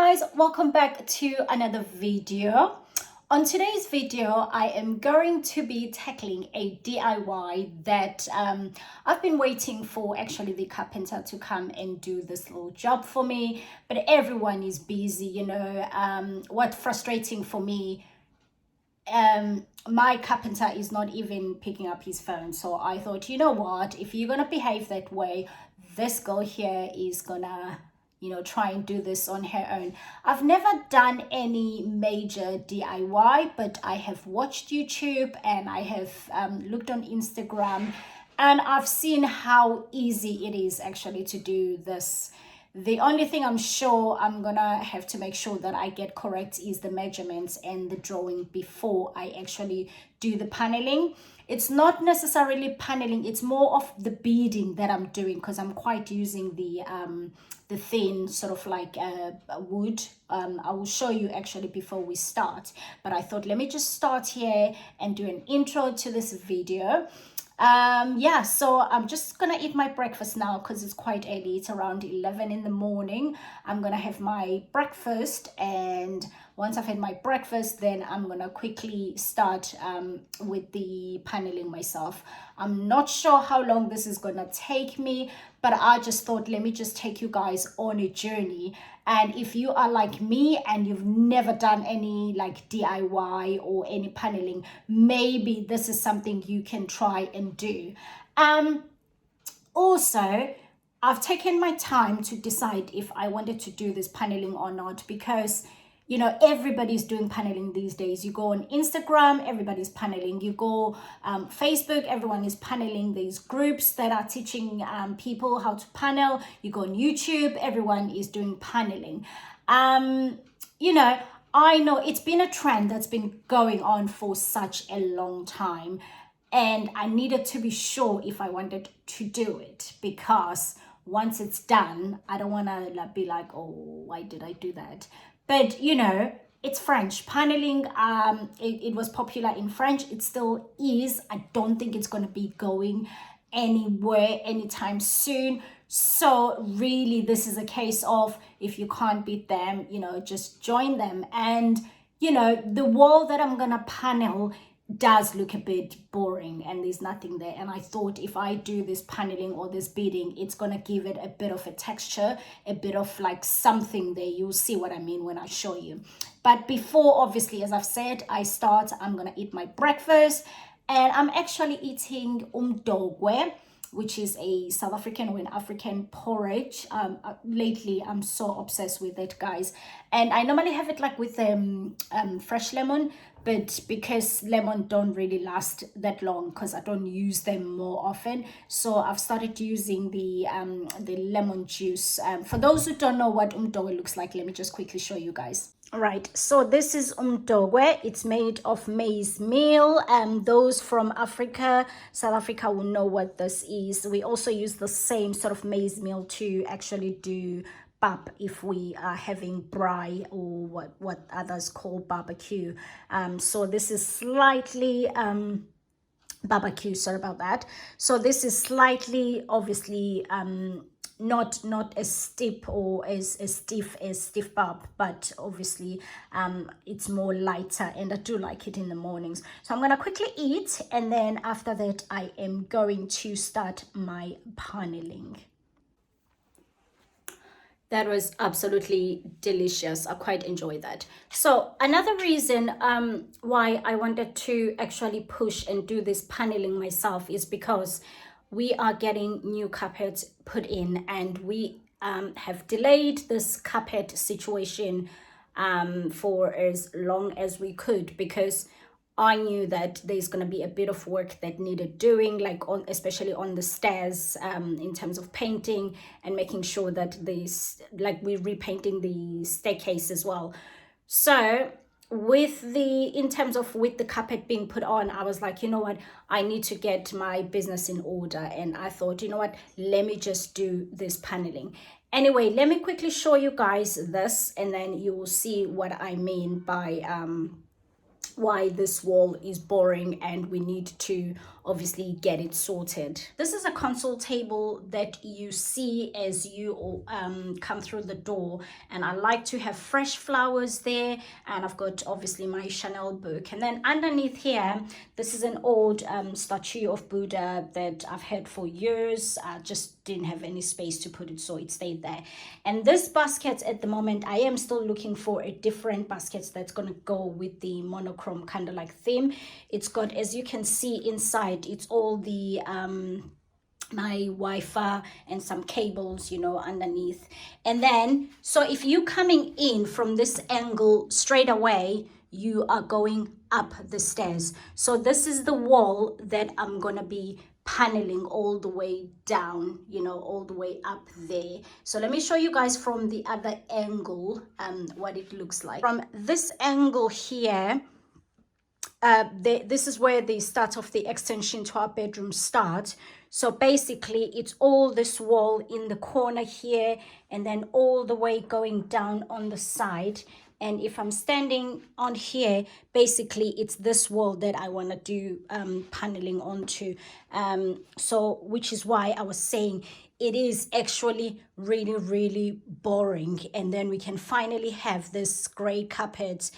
guys, welcome back to another video. On today's video, I am going to be tackling a DIY that I've been waiting for actually the carpenter to come and do this little job for me, but everyone is busy, you know. What's frustrating for me, my carpenter is not even picking up his phone. So I thought, you know what, if you're gonna behave that way, this girl here is gonna, you know, try and do this on her own. I've never done any major DIY, but I have watched YouTube and I have looked on Instagram, and I've seen how easy it is actually to do this. The only thing I'm sure I'm gonna have to make sure that I get correct is the measurements and the drawing before I actually do the paneling. It's not necessarily paneling, it's more of the beading that I'm doing, because I'm quite using the thin sort of like wood. I will show you actually before we start, but I thought let me just start here and do an intro to this video. Yeah, so I'm just gonna eat my breakfast now because it's quite early. It's around 11 in the morning. I'm gonna have my breakfast, and once I've had my breakfast, then I'm gonna quickly start with the paneling myself. I'm not sure how long this is gonna take me, but I just thought let me just take you guys on a journey. And if you are like me and you've never done any like DIY or any paneling, maybe this is something you can try and do. Also, I've taken my time to decide if I wanted to do this paneling or not, because you know, everybody's doing paneling these days. You go on Instagram, everybody's paneling. You go Facebook, everyone is paneling. There's groups that are teaching people how to panel. You go on YouTube, everyone is doing paneling. You know, I know it's been a trend that's been going on for such a long time, and I needed to be sure if I wanted to do it, because once it's done, I don't want to be like, oh, why did I do that? But you know, it's French paneling. It was popular in French. It still is. I don't think it's going to be going anywhere anytime soon. So really, this is a case of if you can't beat them, you know, just join them. And you know, the wall that I'm gonna panel does look a bit boring and there's nothing there, and I thought if I do this paneling or this beading, it's gonna give it a bit of a texture, a bit of like something there. You'll see what I mean when I show you. But before, obviously, as I've said, I start, I'm gonna eat my breakfast, and I'm actually eating umdogwe, which is a South African or an African porridge. Lately I'm so obsessed with it, guys, and I normally have it like with fresh lemon, but because lemon don't really last that long because I don't use them more often, so I've started using the lemon juice. For those who don't know what umdogwe looks like, let me just quickly show you guys. All right, so this is umdogwe. It's made of maize meal. Those from Africa, South Africa, will know what this is. We also use the same sort of maize meal to actually do pap if we are having braai, or what others call barbecue. So this is slightly barbecue, sorry about that. So this is slightly, obviously, not as steep or as stiff as stiff pap, but obviously it's more lighter, and I do like it in the mornings. So I'm gonna quickly eat, and then after that I am going to start my paneling. That was absolutely delicious. I quite enjoyed that. So another reason why I wanted to actually push and do this paneling myself is because we are getting new carpets put in, and we have delayed this carpet situation for as long as we could, because I knew that there's going to be a bit of work that needed doing, like especially on the stairs, in terms of painting and making sure that we're repainting the staircase as well. So in terms of the carpet being put on, I was like, you know what, I need to get my business in order, and I thought, you know what, let me just do this paneling. Anyway, let me quickly show you guys this, and then you will see what I mean by why this wall is boring and we need to obviously get it sorted. This is a console table that you see as you come through the door, and I like to have fresh flowers there, and I've got obviously my Chanel book. And then underneath here, this is an old statue of Buddha that I've had for years. I just didn't have any space to put it, so it stayed there. And this basket at the moment, I am still looking for a different basket that's gonna go with the monochrome kind of like theme. It's got, as you can see inside, it's all the my Wi-Fi and some cables, you know, underneath. And then, so if you coming in from this angle straight away, you are going up the stairs. So this is the wall that I'm gonna be paneling all the way down, you know, all the way up there. So let me show you guys from the other angle what it looks like. From this angle here, this is where the start of the extension to our bedroom starts. So basically it's all this wall in the corner here, and then all the way going down on the side. And if I'm standing on here, basically it's this wall that I want to do paneling onto. So which is why I was saying it is actually really, really boring. And then we can finally have this gray carpet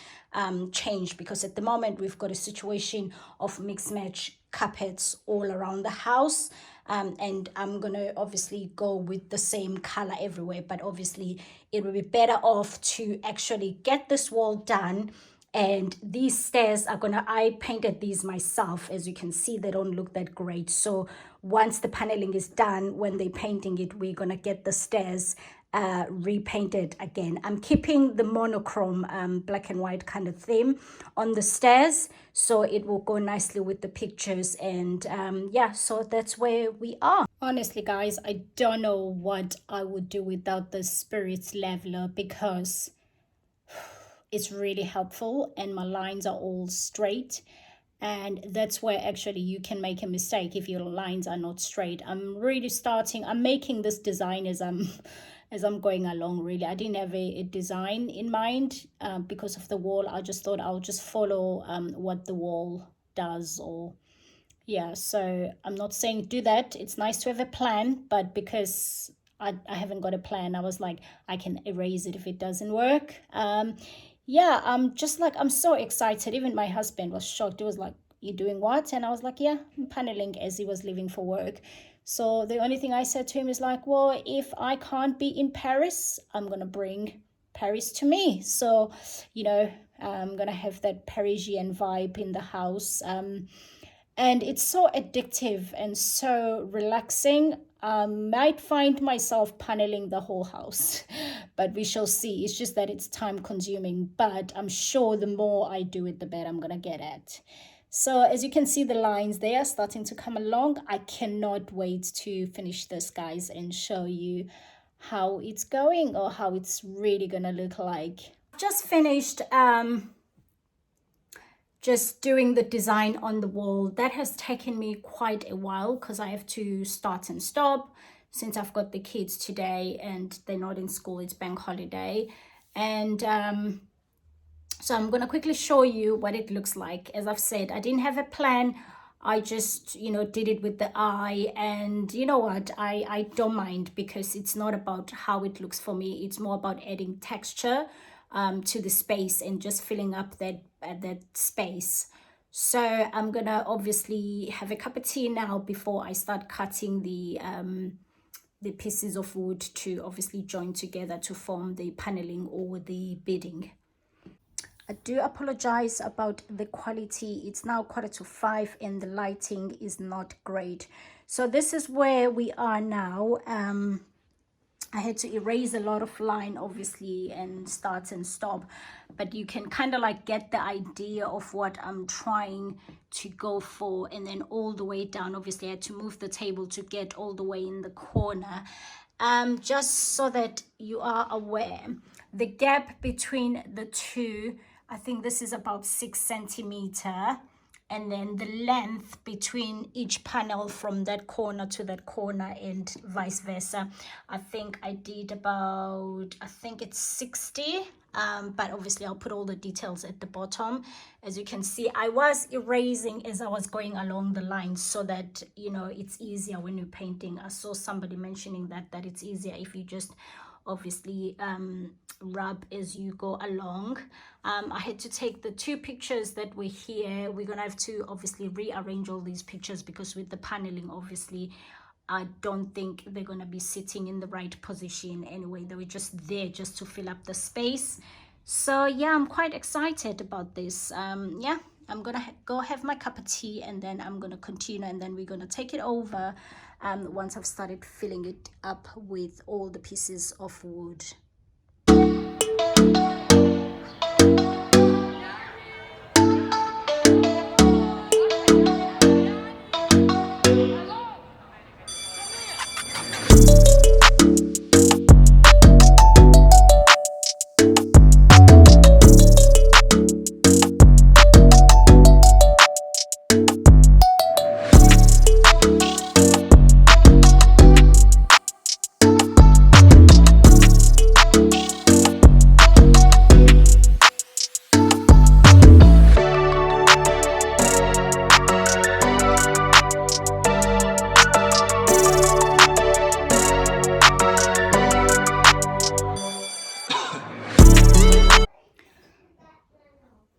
change, because at the moment we've got a situation of mix match carpets all around the house. And I'm gonna obviously go with the same color everywhere, but obviously it will be better off to actually get this wall done. And these stairs are gonna, I painted these myself. As you can see, they don't look that great. So once the paneling is done, when they're painting it, we're gonna get the stairs repainted again. I'm keeping the monochrome black and white kind of theme on the stairs, so it will go nicely with the pictures. And yeah, so that's where we are. Honestly guys, I don't know what I would do without the spirits leveler, because it's really helpful and my lines are all straight. And that's where actually you can make a mistake if your lines are not straight. I'm making this design as I'm going along, really. I didn't have a design in mind because of the wall. I just thought I'll just follow what the wall does. Or yeah, so I'm not saying do that. It's nice to have a plan, but because I haven't got a plan, I was like, I can erase it if it doesn't work. Yeah, I'm so excited. Even my husband was shocked. He was like, you doing what? And I was like, yeah, I'm paneling, as he was leaving for work. So the only thing I said to him is like, well, if I can't be in Paris, I'm going to bring Paris to me. So, you know, I'm going to have that Parisian vibe in the house. And it's so addictive and so relaxing. Might find myself paneling the whole house, but we shall see. It's just that it's time consuming, but I'm sure the more I do it, the better I'm going to get at. So as you can see, the lines, they are starting to come along. I cannot wait to finish this, guys, and show you how it's going, or how it's really gonna look like. Just finished just doing the design on the wall. That has taken me quite a while, because I have to start and stop since I've got the kids today and they're not in school. It's bank holiday. And so I'm going to quickly show you what it looks like. As I've said, I didn't have a plan. I just, you know, did it with the eye. And you know what? I don't mind, because it's not about how it looks for me. It's more about adding texture to the space and just filling up that space. So I'm going to obviously have a cup of tea now before I start cutting the pieces of wood to obviously join together to form the paneling or the beading. I do apologize about the quality. It's now 4:45 and the lighting is not great. So this is where we are now. I had to erase a lot of line, obviously, and start and stop, but you can kind of like get the idea of what I'm trying to go for. And then all the way down, obviously I had to move the table to get all the way in the corner, just so that you are aware. The gap between the two, I think this is about 6 centimeters, and then the length between each panel from that corner to that corner and vice versa. I think I did about, I think it's 60, but obviously I'll put all the details at the bottom. As you can see, I was erasing as I was going along the lines so that, you know, it's easier when you're painting. I saw somebody mentioning that it's easier if you just obviously rub as you go along. I had to take the 2 pictures that were here. We're gonna have to obviously rearrange all these pictures because with the paneling, obviously I don't think they're gonna be sitting in the right position anyway. They were just there just to fill up the space. So yeah, I'm quite excited about this. Yeah, I'm gonna go have my cup of tea, and then I'm gonna continue, and then we're gonna take it over once I've started filling it up with all the pieces of wood.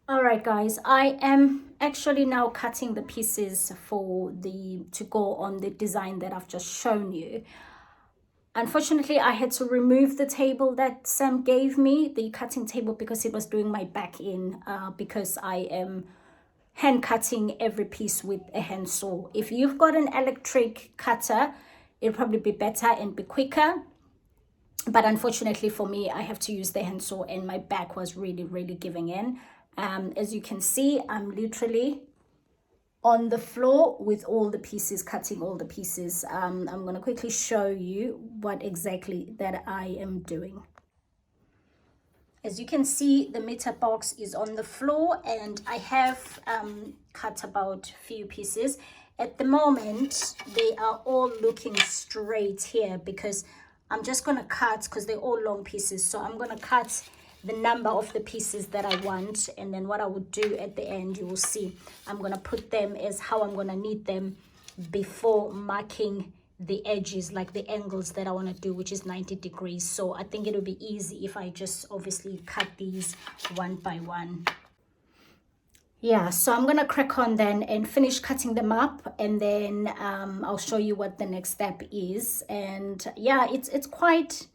Alright guys, I am actually now cutting the pieces for to go on the design that I've just shown you. Unfortunately, I had to remove the table that Sam gave me, the cutting table, because it was doing my back in, because I am hand cutting every piece with a hand saw. If you've got an electric cutter, it'll probably be better and be quicker. But unfortunately for me, I have to use the hand saw, and my back was really giving in. As you can see, I'm literally on the floor with all the pieces, cutting all the pieces. I'm going to quickly show you what exactly that I am doing. As you can see, the MITRE box is on the floor, and I have cut about a few pieces. At the moment, they are all looking straight here because I'm just going to cut, because they're all long pieces. So I'm going to cut the number of the pieces that I want, and then what I would do at the end, you will see, I'm going to put them as how I'm going to need them before marking the edges, like the angles that I want to do, which is 90 degrees. So I think it'll be easy if I just obviously cut these one by one. Yeah, so I'm gonna crack on then and finish cutting them up, and then I'll show you what the next step is. And yeah, it's quite,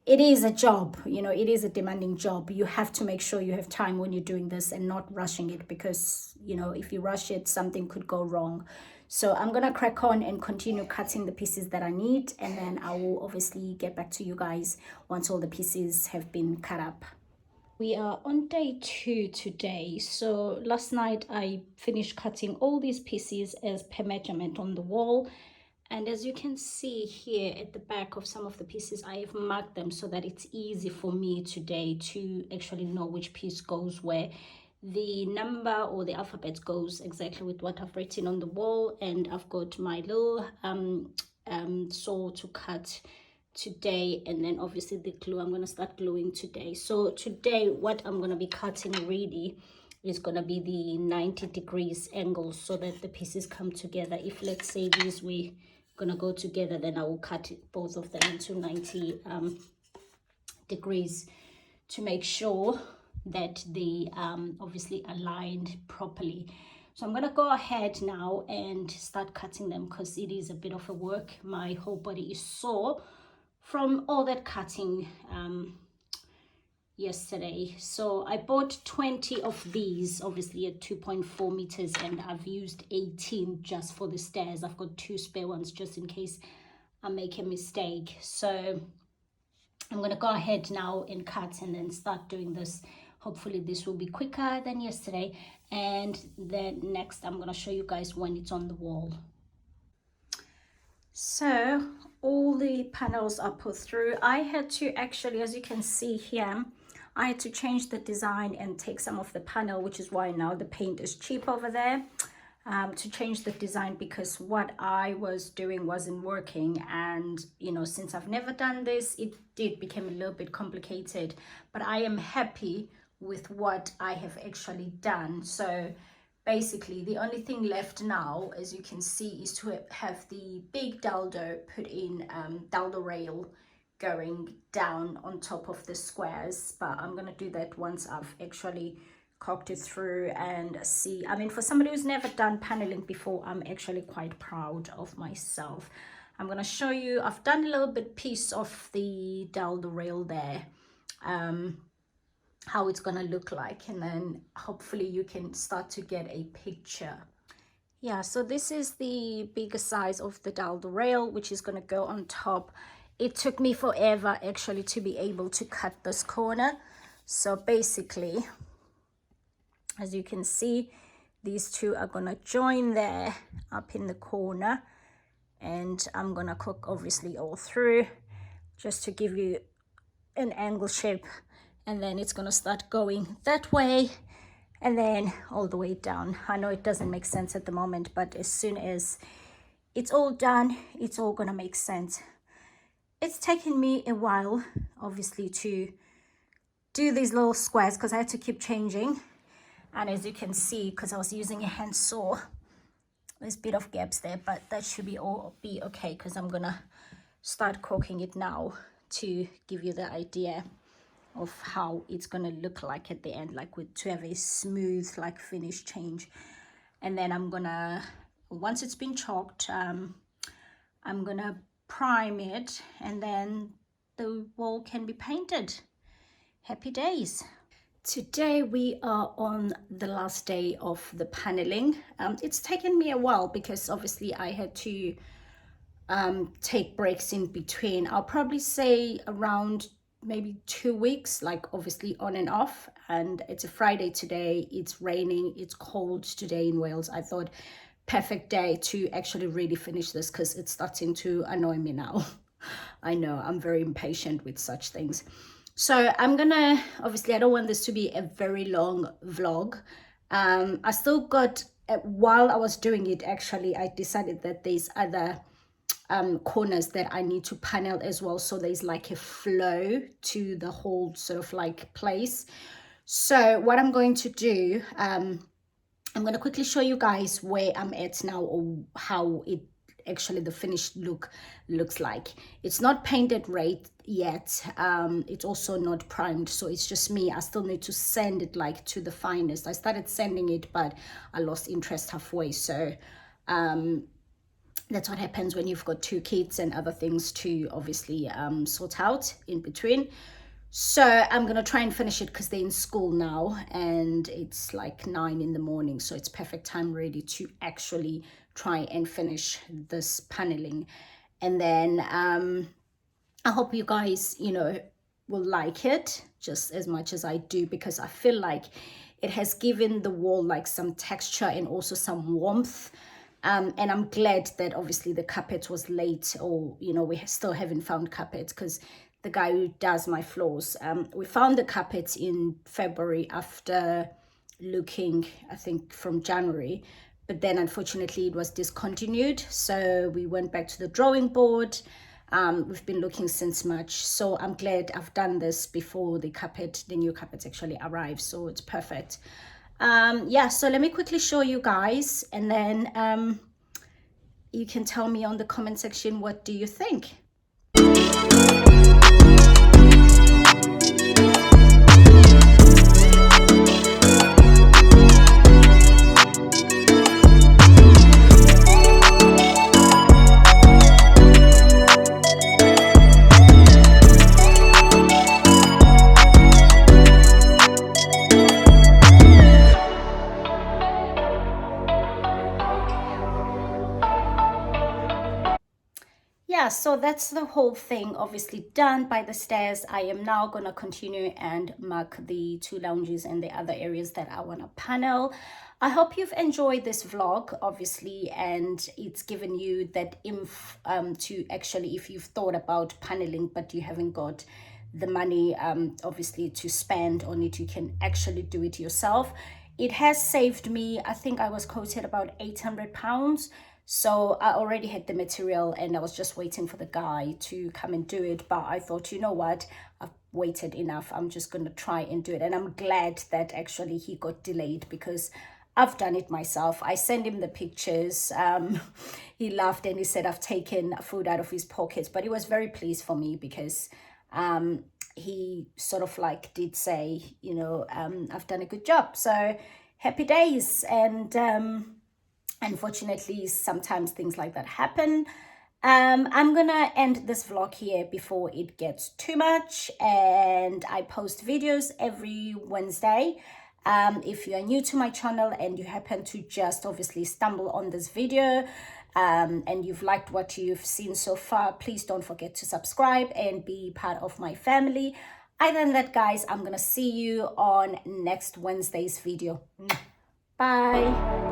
it is a job, you know, it is a demanding job. You have to make sure you have time when you're doing this and not rushing it, because, you know, if you rush it, something could go wrong. So I'm gonna crack on and continue cutting the pieces that I need, and then I will obviously get back to you guys once all the pieces have been cut up. We are on day 2 today. So last night I finished cutting all these pieces as per measurement on the wall. And as you can see here at the back of some of the pieces, I have marked them so that it's easy for me today to actually know which piece goes where. The number or the alphabet goes exactly with what I've written on the wall, and I've got my little saw to cut today, and then obviously the glue, I'm going to start gluing today. So today what I'm going to be cutting really is going to be the 90 degrees angle, so that the pieces come together. If let's say these we gonna go together, then I will cut both of them into 90 degrees to make sure that they obviously aligned properly. So I'm gonna go ahead now and start cutting them, because it is a bit of a work. My whole body is sore from all that cutting yesterday. So I bought 20 of these, obviously at 2.4 meters, and I've used 18 just for the stairs. I've got 2 spare ones just in case I make a mistake. So I'm going to go ahead now and cut and then start doing this. Hopefully this will be quicker than yesterday, and then next I'm going to show you guys when it's on the wall. So all the panels are put through. I had to actually, as you can see here, I had to change the design and take some of the panel, which is why now the paint is cheap over there, to change the design, because what I was doing wasn't working. And you know, since I've never done this, it did become a little bit complicated, but I am happy with what I have actually done. So basically the only thing left now, as you can see, is to have the big DADO put in, DADO rail going down on top of the squares. But I'm gonna do that once I've actually cocked it through and see. I mean, for somebody who's never done paneling before, I'm actually quite proud of myself. I'm gonna show you, I've done a little bit piece of the DADO rail there, how it's gonna look like, and then hopefully you can start to get a picture. Yeah, so this is the bigger size of the DADO rail, which is gonna go on top. It took me forever actually to be able to cut this corner. So basically, as you can see, these two are gonna join there up in the corner, and I'm gonna cook obviously all through just to give you an angle shape, and then it's gonna start going that way and then all the way down. I know it doesn't make sense at the moment, but as soon as it's all done, it's all gonna make sense. It's taken me a while, obviously, to do these little squares because I had to keep changing. And as you can see, because I was using a hand saw, there's a bit of gaps there, but that should be okay, because I'm gonna start caulking it now to give you the idea of how it's gonna look like at the end, like to have a smooth like finish change. And then I'm gonna, once it's been chalked, I'm gonna prime it, and then the wall can be painted. Happy days. Today we are on the last day of the paneling. It's taken me a while because obviously I had to take breaks in between. I'll probably say around maybe 2 weeks, like obviously on and off. And it's a Friday today, it's raining, it's cold today in Wales. I thought perfect day to actually really finish this, because it's starting to annoy me now. I know, I'm very impatient with such things. So I'm gonna, obviously I don't want this to be a very long vlog. I still got, while I was doing it, actually I decided that there's other corners that I need to panel as well, so there's like a flow to the whole sort of like place. So what I'm going to do, I'm going to quickly show you guys where I'm at now, or how it actually the finished look looks like. It's not painted right yet, it's also not primed, so it's just me. I still need to sand it like to the finest. I started sanding it, but I lost interest halfway. So that's what happens when you've got 2 kids and other things to obviously sort out in between. So I'm gonna try and finish it because they're in school now, and it's like 9 in the morning, so it's perfect time ready to actually try and finish this paneling. And then I hope you guys, you know, will like it just as much as I do, because I feel like it has given the wall like some texture and also some warmth. And I'm glad that obviously the carpet was late, or you know, we still haven't found carpet, because the guy who does my floors, we found the carpet in February after looking, I think, from January, but then unfortunately it was discontinued, so we went back to the drawing board. We've been looking since March, so I'm glad I've done this before the new carpet actually arrives, so it's perfect. Yeah, so let me quickly show you guys, and then you can tell me on the comment section, what do you think? Yeah, so that's the whole thing obviously done by the stairs. I am now going to continue and mark the 2 lounges and the other areas that I want to panel. I hope you've enjoyed this vlog, obviously, and it's given you that to actually, if you've thought about paneling but you haven't got the money obviously to spend on it. You can actually do it yourself. It has saved me, I think I was quoted about £800. So I already had the material and I was just waiting for the guy to come and do it. But I thought, you know what, I've waited enough. I'm just going to try and do it. And I'm glad that actually he got delayed, because I've done it myself. I sent him the pictures. He laughed and he said I've taken food out of his pockets. But he was very pleased for me, because he sort of like did say, you know, I've done a good job. So happy days. And unfortunately, sometimes things like that happen. I'm gonna end this vlog here before it gets too much, and I post videos every Wednesday. If you are new to my channel and you happen to just obviously stumble on this video and you've liked what you've seen so far, please don't forget to subscribe and be part of my family. Other than that, guys, I'm gonna see you on next Wednesday's video. Bye.